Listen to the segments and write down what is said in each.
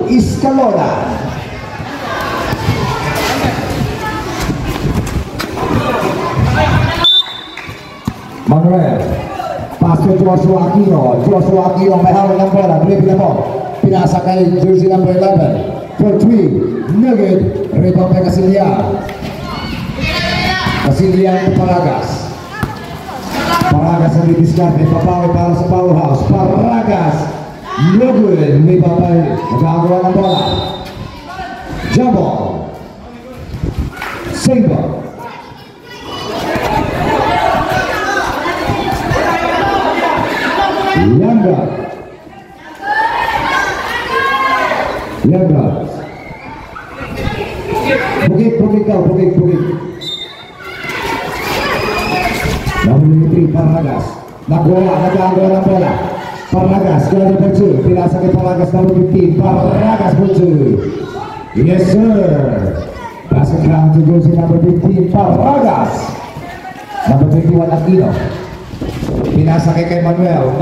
Escalona. Manuel, pass to Joshua Aquino. Joshua Aquino may hawak ng bola. Bili-bili mo. Pinasa kay jersey number 11. For 3, Nugget. Rebound kay Casilian. Casilian to Paragas. Paragas ang didiskarte. Papawi para sa powerhouse. Paragas. Nugget. Rebound kay nagagawa ng bola. Jump ball. Save ball. Younger. Bukit kau, bukit. Nomor 3 Paragas. Nagagawa ng bola. Paragas, ganda berju. Pinasa kay Paragas nomor 15. Paragas berju. Yes sir. Pasok lang to jersey number 15. Paragas. Number 21 Aquino. Pinasa kay Manuel.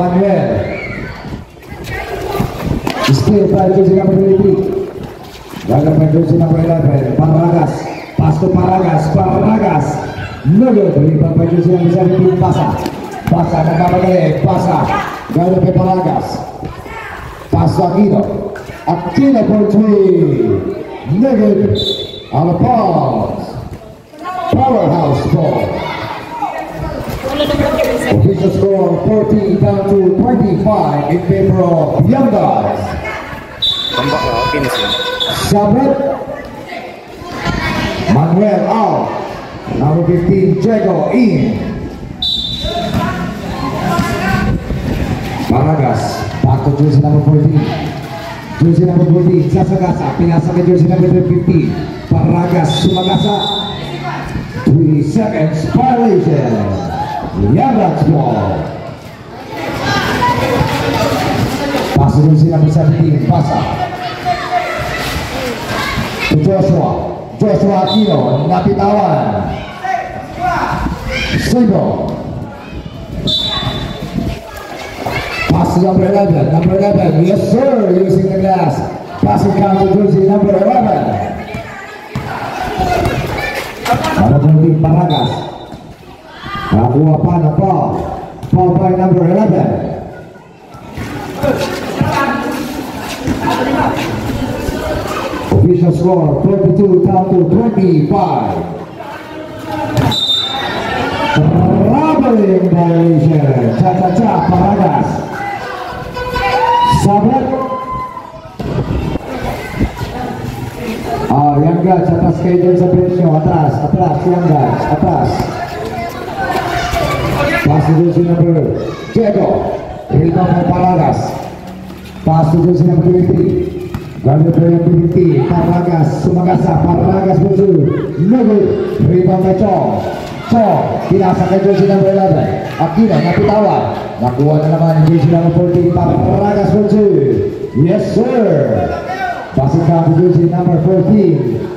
Still by jersey number 23. Gagal by jersey number 11. Paragas. Pass to Paragas. Nugget. Rebound by jersey number 17. Pasa. Nagpapadali. Gagal by Paragas. Pass to Aquino. Aquino for 3. Nugget. On the pause. Powerhouse ball. Official score 14 down to 25 in favor of Young Guys. Sabret. Manuel out. Number 15 Diego in. Paragas. Back to jersey number 14. Jersey number 14 Sasagasa. Pinasa ke jersey number 15. Paragas Sumagasa. 3 seconds violation. Young ball. Pass to jersey number 17. Pasa to Joshua Aquino. Napitawan. Single. Pass to number 11. Yes sir. Using the glass. Passing down to jersey number 11. Para Paragas. Nakuha pa na foul by number 11. Official score 22 down to 25. Traveling violation. Cha Paragas. Sabret. Young Guys atas kaidan sa presyo. Atas Young Guys. Atas. Pass to jersey number Diego. Rebound by Paragas. Pass to jersey number 23. Ganda by 15. Paragas Sumagasa. Paragas muncul. Nugget. Rebound by Chong. Pinasa kay jersey number 11. Aquino napitawan. Nakuha na naman jersey number 14. Paragas muncul. Yes sir. Passing down to jersey number 14.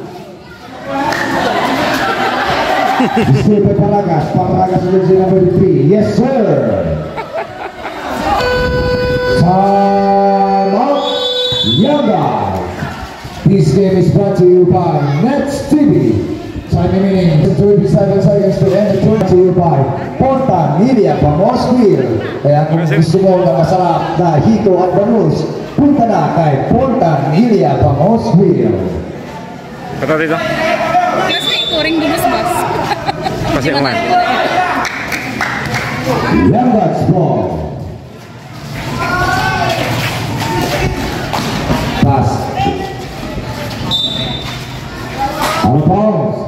Still by Paragas jersey number 3. Yes sir. Time out. Young Guys. This game is brought to you by Nets TV. Time remaining 27 seconds to end the tournament. To you by Ponta Media Pamos Grill. Kaya kung gusto mo na masarap na hito at banus, punta na kay Ponta Media Pamos Grill. Kata dito? Kasi ikuring dulu sa bus. Masih online. Young Guys ball. Pass. Out of bounds.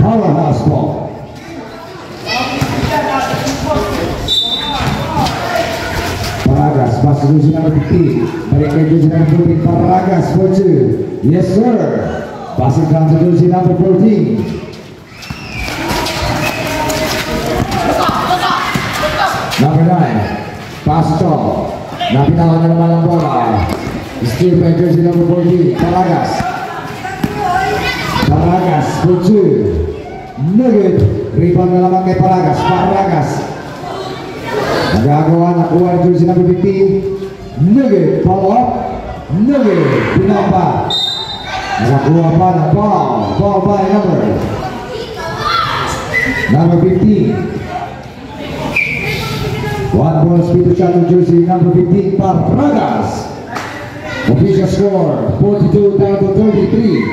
Powerhouse ball. Paragas, pass to jersey number 15. Balik ke jersey number 14. Paragas for 2. Yes sir. Passing down to jersey number 14. Number 9. Pass to napitawan na naman ang bola. Still by jersey number 14. Paragas for 2. Nugget. Rebound na naman kay Paragas. Nagagawa na kuha jersey number 15. Nugget. Follow up. Nugget, pinapa. Nakakuha pa ng ball. Ball by number 15. One ball speed to shot of jersey number 15, Parragas. Official score, 42 down to 33.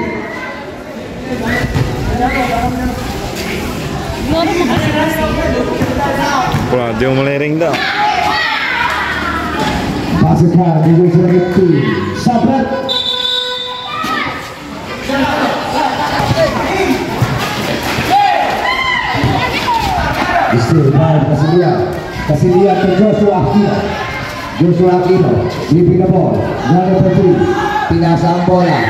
Wah, dia melering dah. Pasukan di jersey number 2, Sabrat. Istirahat, kasih lihat ke Joshua Aquino. Joshua Aquino, living the ball, number 3, pinasang bola.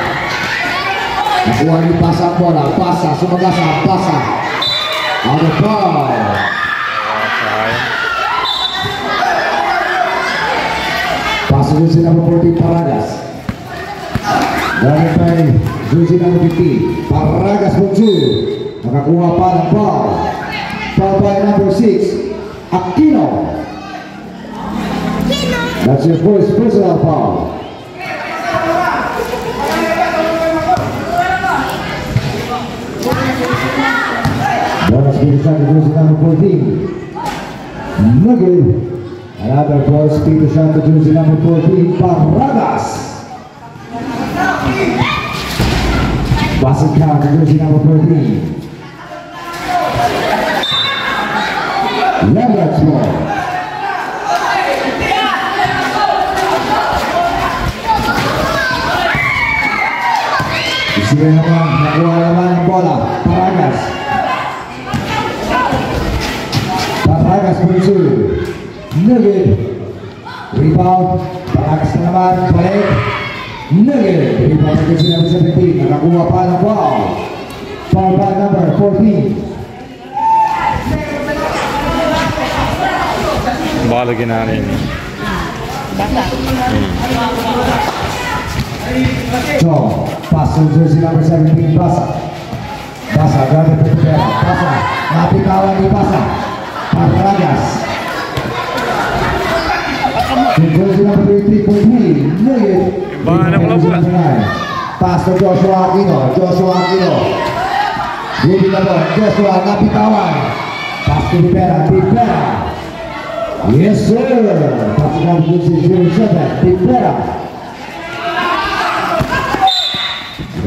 Nakuha ni pasang bola, pasa, Sumagasa, pasa. Out of ball. Pasang jersey number 14, Parragas. Dari jersey number 15, Parragas muncul. Nakakuha pa ng ball. Foul by number 6, Aquino. That's your first personal foul. Bonus speed shot to jersey number 14, Nugget. Another bonus speed shot to jersey number 14, Parragas. Basket count to jersey number 14. Leverage ball. Isi naman, nakuha naman ang bola. Parragas. Parragas muncul. Nugget. Rebound. Parragas na naman. Balik. Nugget. Rebound na kasi number 17. Nakakuha pa ng ball. Foul by number 14. Bala ginana ini. So, pass to jersey number 17, Basa. Basa, ganda Pera. Basa, napitawan ni Basa. Parragas. Jersey number 33, Nugget. Pass to Joshua Aquino. Joshua Aquino. Hindi na po, Joshua, napitawan. Pass to Pera. Yes sir, pasukan jersey 07, Pera.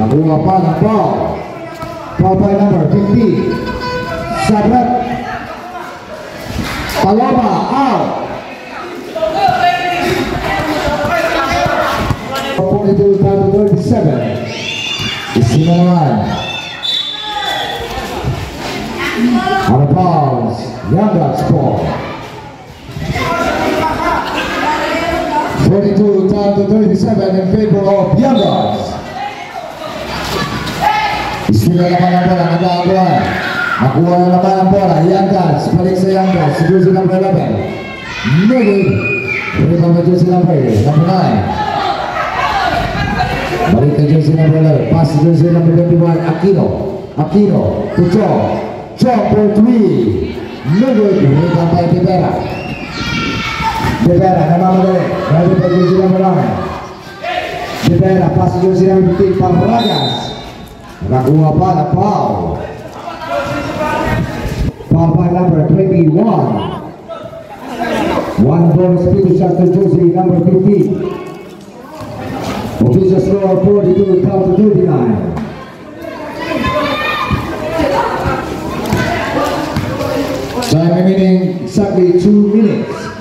Nakuha pa ng ball. Foul by number 15, Sabrat. Paloma, out. 42 down to 37. Isi naman. Out of bounds, Young Bucks ball. 42 down to 37 in favor of Young Bucks. Istilah naman ang bola, nagkakabuhan. Nakuha na naman ang bola, Young Bucks, balik sa Young Bucks, jersey number 11. Nugget, rebound na jersey number 9. Balik na jersey number 11, pass jersey number 21, Aquino, to Chong for 3. Nugget, rebound by Pera. Pera, namamadali. Bago pa jersey number 9. Pera, pass jersey number 15, Parragas. Nakakuha pa na foul. Foul by number 21. One bonus speed shot to jersey number 15. Official score 42 down to 39. Time remaining exactly 2 minutes.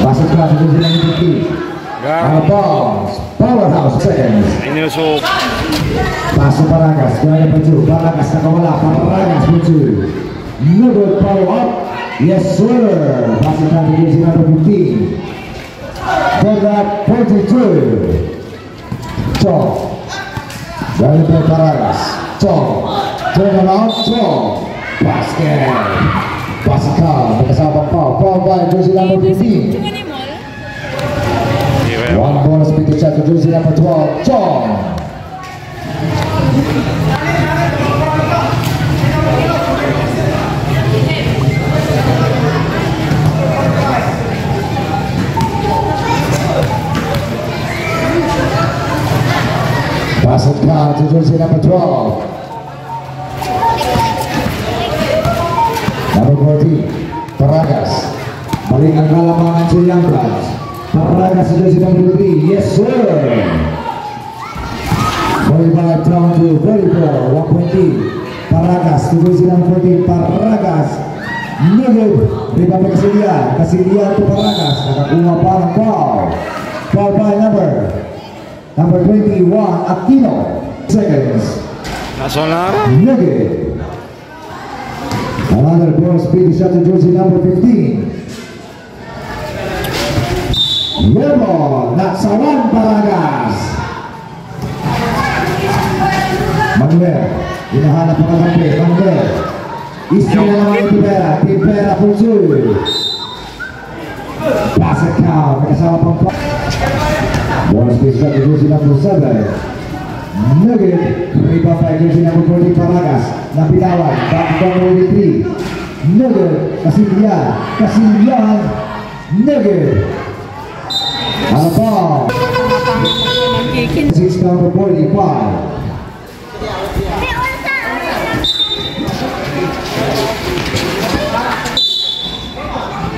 Pasok ka sa jersey number 15. Bounce, powerhouse seconds. Ini usuk. Pasok Parragas, gaya baju. Parragas nakawala, Parragas muncul. Nugget follow up. Yes sir. Pasok ka sa jersey number 15. Forward 42. Chong. Gaya by Parragas. Chong. Turn around, Chong. Basket. Pasok ka, magkasabang foul by jersey number 15. One bonus speed to shot to jersey number 12, Chong. to jersey number 12. Number 14, Paragas. Balik ang kalamangan sa Young Bloods. Paragas sa jersey number 3. Yes, sir. 45 down to 44. 1.3. Paragas to jersey number 14. Paragas. Nugget. Rebound Casilian. Casilian to Paragas. Nakakuha pa ng foul. Foul by number 21, Aquino. Seconds. Nasonar. Nugget. Another ball speed shot to jersey number 15. Yemo, Natsawan Paragas. Manuel, hinahanap ang kakampi. Manuel. Isi na naman yung Tibera. Tibera Pulsul. Pass it count. May kasama pang pa. Ball speed shot to jersey number 7. Nugget, rebound by jersey number 40 Paragas. Napitawan, back to number 3. Nugget, Casilian, Nugget. Out of ball. 6 down to 45.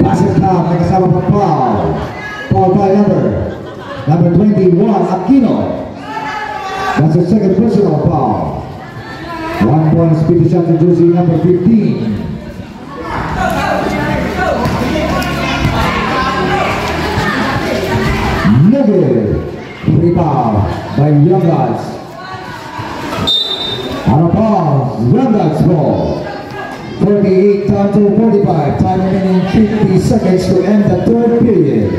Pass it down, may kasama pang foul. Foul by number 21, Aquino. That's the second personal foul. 1 point speed shot to jersey number 15. Negative rebound by Young Bloods. Out of bounds, Young Bloods ball. 48 down to 45. Time remaining 50 seconds to end the third period.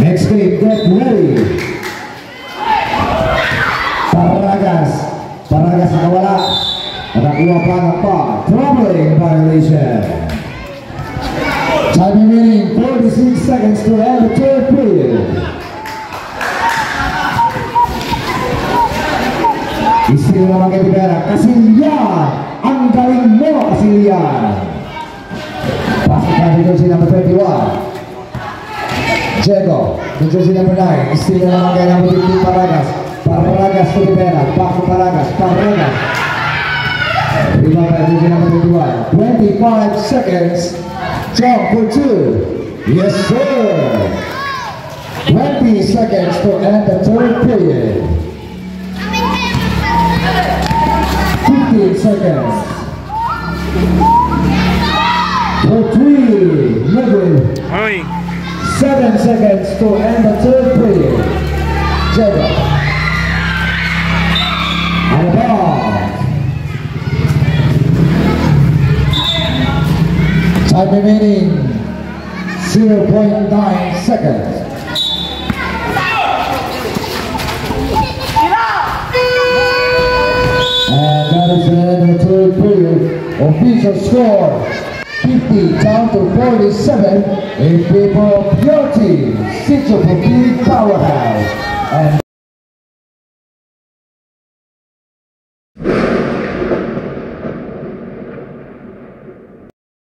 Next game, get ready. Paragas nakawala. Nakakuha pa ng foul. Troubling violation. Time remaining 46 seconds to end the third period. Istiro naman kay Tibera. Casilian! Ang galing mo, Casilian! Pasok na dito si number 21. Diego, dito si number 9. Istiro naman kay number 15 Paragas. Paragas to Tibera. Back to Paragas. Paragas. Rebound by dito si number 21. 25 seconds. Jump for 2. Yes, sir. 20 seconds to end the third period. 15 seconds. For 3. Nugget. Oi. 7 seconds to end the third period. Jacob. Out of bounds. Time remaining 0.9 seconds. And that is the end of the third period. Official score 50 down to 47 in favor of your team, Sitio Popovic Powerhouse. And